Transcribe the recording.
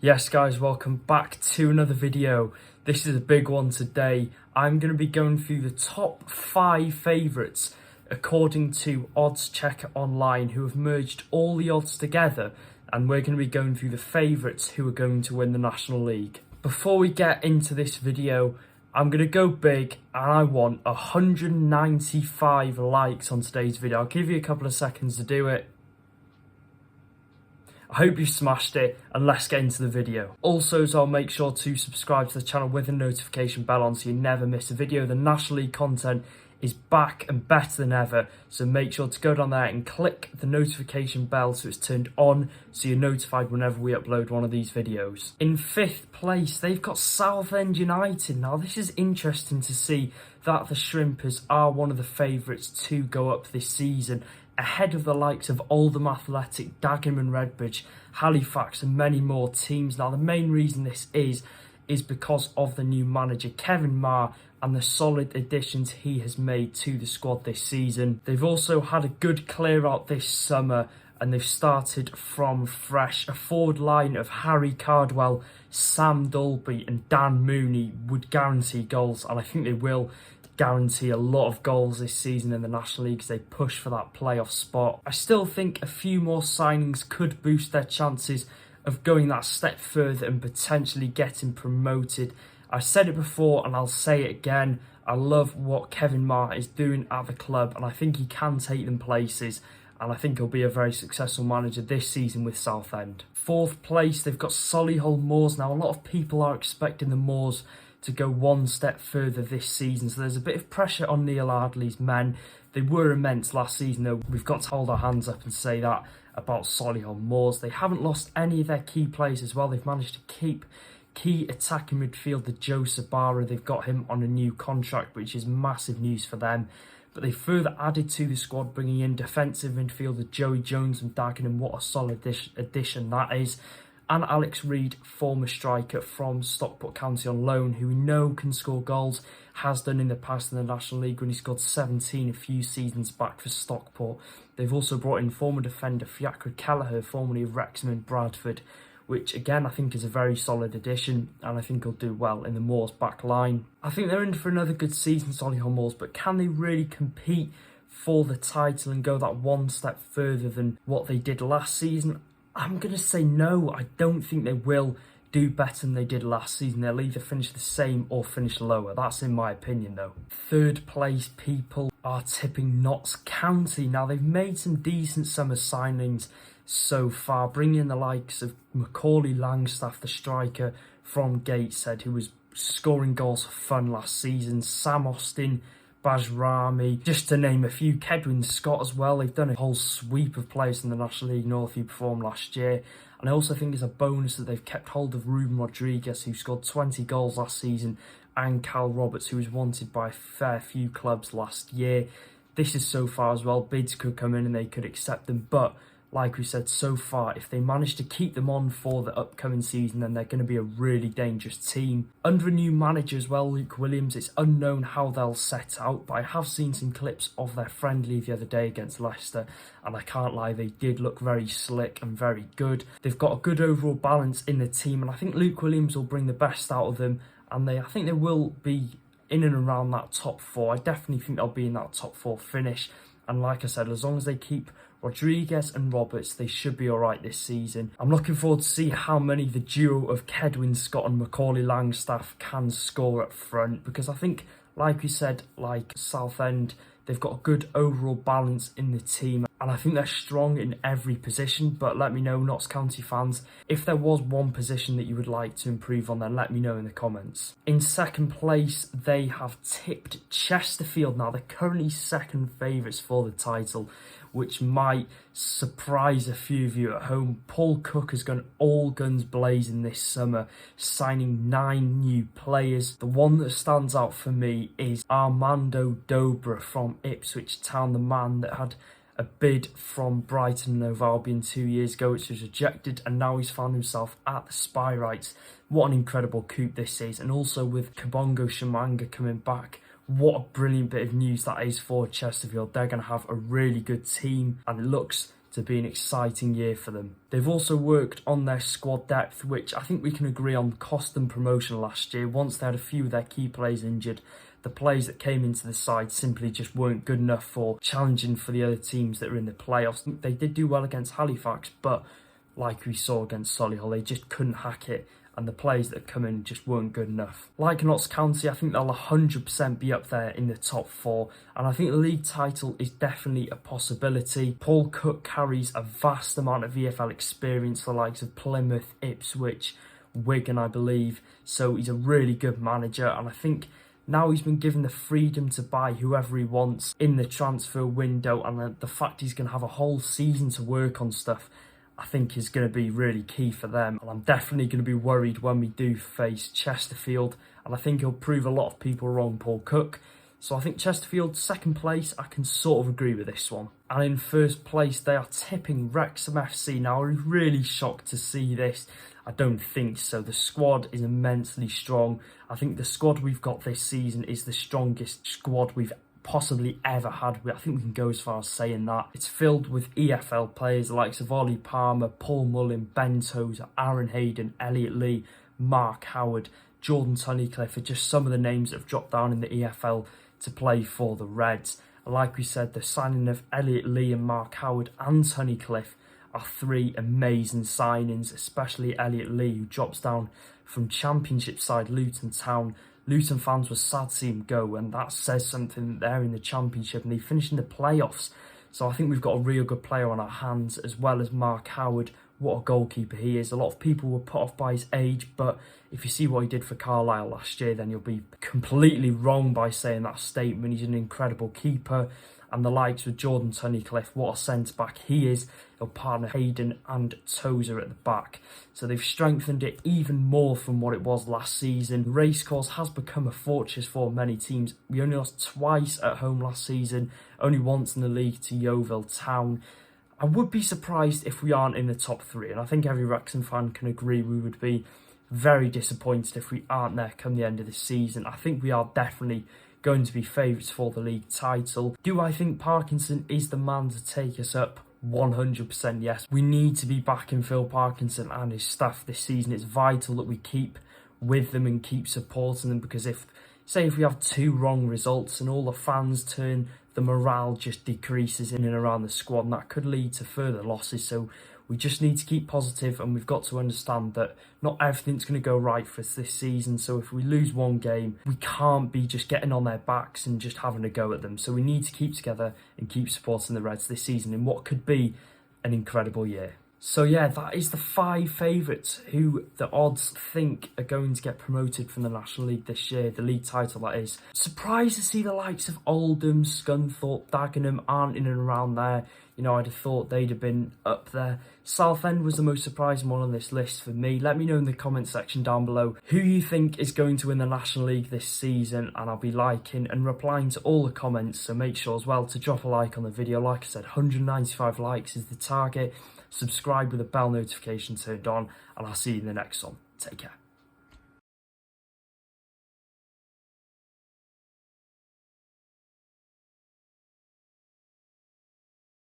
Yes guys, welcome back to another video. This is a big one today. I'm going to be going through the top 5 favourites according to Odds Checker Online, who have merged all the odds together, and we're going to be going through the favourites who are going to win the National League. Before we get into this video, I'm going to go big and I want 195 likes on today's video. I'll give you a couple of seconds to do it. I hope you smashed it, and let's get into the video. Also, I'll make sure to subscribe to the channel with a notification bell on so you never miss a video. The National League content is back and better than ever, so make sure to go down there and click the notification bell so it's turned on so you're notified whenever we upload one of these videos. In 5th place, they've got Southend United. Now, this is interesting to see that the Shrimpers are one of the favourites to go up this season, ahead of the likes of Oldham Athletic, Dagenham and Redbridge, Halifax and many more teams. Now, the main reason this is because of the new manager, Kevin Marr, and the solid additions he has made to the squad this season. They've also had a good clear out this summer, and they've started from fresh. A forward line of Harry Cardwell, Sam Dolby and Dan Mooney would guarantee goals, and I think they will guarantee a lot of goals this season in the National League as they push for that playoff spot. I still think a few more signings could boost their chances of going that step further and potentially getting promoted. I've said it before and I'll say it again. I love what Kevin Marr is doing at the club, and I think he can take them places, and I think he'll be a very successful manager this season with Southend. 4th place, they've got Solihull Moors. Now, a lot of people are expecting the Moors to go one step further this season, so there's a bit of pressure on Neil Ardley's men. They were immense last season, though. We've got to hold our hands up and say that about Solihull Moors. They haven't lost any of their key players as well. They've managed to keep key attacking midfielder Joe Sabara. They've got him on a new contract, which is massive news for them. But they further added to the squad, bringing in defensive midfielder Joey Jones from Dagenham. What a solid addition that is. And Alex Reid, former striker from Stockport County on loan, who we know can score goals, has done in the past in the National League when he scored 17 a few seasons back for Stockport. They've also brought in former defender Fiacre Kelleher, formerly of Wrexham and Bradford, which again I think is a very solid addition, and I think he'll do well in the Moors back line. I think they're in for another good season, Solihull Moors, but can they really compete for the title and go that one step further than what they did last season? I'm going to say no. I don't think they will do better than they did last season. They'll either finish the same or finish lower. That's in my opinion, though. 3rd place, people are tipping Notts County. Now, they've made some decent summer signings so far, bringing in the likes of Macaulay Langstaff, the striker from Gateshead, who was scoring goals for fun last season, Sam Austin, Bajrami, just to name a few. Kedwin Scott as well. They've done a whole sweep of players in the National League North who performed last year. And I also think it's a bonus that they've kept hold of Ruben Rodriguez, who scored 20 goals last season, and Cal Roberts, who was wanted by a fair few clubs last year. This is so far as well. Bids could come in and they could accept them, but like we said, so far, if they manage to keep them on for the upcoming season, then they're going to be a really dangerous team. Under a new manager as well, Luke Williams, it's unknown how they'll set out, but I have seen some clips of their friendly the other day against Leicester, and I can't lie, they did look very slick and very good. They've got a good overall balance in the team, and I think Luke Williams will bring the best out of them, and I think they will be in and around that top 4. I definitely think they'll be in that top 4 finish, and like I said, as long as they keep Rodriguez and Roberts, they should be alright this season. I'm looking forward to see how many the duo of Kedwin Scott and Macaulay Langstaff can score up front, because I think, like we said, like Southend, they've got a good overall balance in the team, and I think they're strong in every position. But let me know, Notts County fans, if there was one position that you would like to improve on, then let me know in the comments. In 2nd place, they have tipped Chesterfield. Now, they're currently 2nd favourites for the title, which might surprise a few of you at home. Paul Cook has gone all guns blazing this summer, signing 9 new players. The one that stands out for me is Armando Dobra from Ipswich Town, the man that had a bid from Brighton and Hove Albion 2 years ago, which was rejected, and now he's found himself at the Spyrites. What an incredible coup this is, and also with Kabongo Shamanga coming back, what a brilliant bit of news that is for Chesterfield. They're going to have a really good team, and it looks to to be an exciting year for them. They've also worked on their squad depth, which I think we can agree on cost them promotion last year. Once they had a few of their key players injured, the players that came into the side simply just weren't good enough for challenging for the other teams that are in the playoffs. They did do well against Halifax, but like we saw against Solihull, they just couldn't hack it, and the players that come in just weren't good enough. Like Notts County, I think they'll 100% be up there in the top 4, and I think the league title is definitely a possibility. Paul Cook carries a vast amount of EFL experience, the likes of Plymouth, Ipswich, Wigan, I believe, so he's a really good manager, and I think now he's been given the freedom to buy whoever he wants in the transfer window, and the fact he's going to have a whole season to work on stuff, I think is going to be really key for them. And I'm definitely going to be worried when we do face Chesterfield, and I think he'll prove a lot of people wrong, Paul Cook. So I think Chesterfield, second place, I can sort of agree with this one. And in first place, they are tipping Wrexham FC. Now, I'm really shocked to see this. I don't think so. The squad is immensely strong. I think the squad we've got this season is the strongest squad we've possibly ever had. I think we can go as far as saying that. It's filled with EFL players like Ollie Palmer, Paul Mullin, Ben Tozer, Aaron Hayden, Elliot Lee, Mark Howard, Jordan Tunnicliffe are just some of the names that have dropped down in the EFL to play for the Reds. And like we said, the signing of Elliot Lee and Mark Howard and Tunnicliffe are 3 amazing signings, especially Elliot Lee, who drops down from Championship side Luton Town. Luton fans were sad to see him go, and that says something. They're in the Championship and they finished in the playoffs. So I think we've got a real good player on our hands, as well as Mark Howard. What a goalkeeper he is. A lot of people were put off by his age, but if you see what he did for Carlisle last year, then you'll be completely wrong by saying that statement. He's an incredible keeper. And the likes of Jordan Tunnicliffe, what a centre-back he is. He'll partner Hayden and Tozer at the back. So they've strengthened it even more from what it was last season. The racecourse has become a fortress for many teams. We only lost twice at home last season, only once in the league to Yeovil Town. I would be surprised if we aren't in the top 3, and I think every Wrexham fan can agree we would be very disappointed if we aren't there come the end of the season. I think we are definitely going to be favourites for the league title. Do I think Parkinson is the man to take us up? 100% yes. We need to be backing Phil Parkinson and his staff this season. It's vital that we keep with them and keep supporting them, because if we have 2 wrong results and all the fans turn, the morale just decreases in and around the squad, and that could lead to further losses. So we just need to keep positive, and we've got to understand that not everything's going to go right for us this season. So if we lose one game, we can't be just getting on their backs and just having a go at them. So we need to keep together and keep supporting the Reds this season in what could be an incredible year. So yeah, that is the 5 favourites who the odds think are going to get promoted from the National League this year, the league title that is. Surprised to see the likes of Oldham, Scunthorpe, Dagenham aren't in and around there. You know, I'd have thought they'd have been up there. Southend was the most surprising one on this list for me. Let me know in the comment section down below who you think is going to win the National League this season, and I'll be liking and replying to all the comments, so make sure as well to drop a like on the video. Like I said, 195 likes is the target. Subscribe with the bell notification turned on, and I'll see you in the next one. Take care.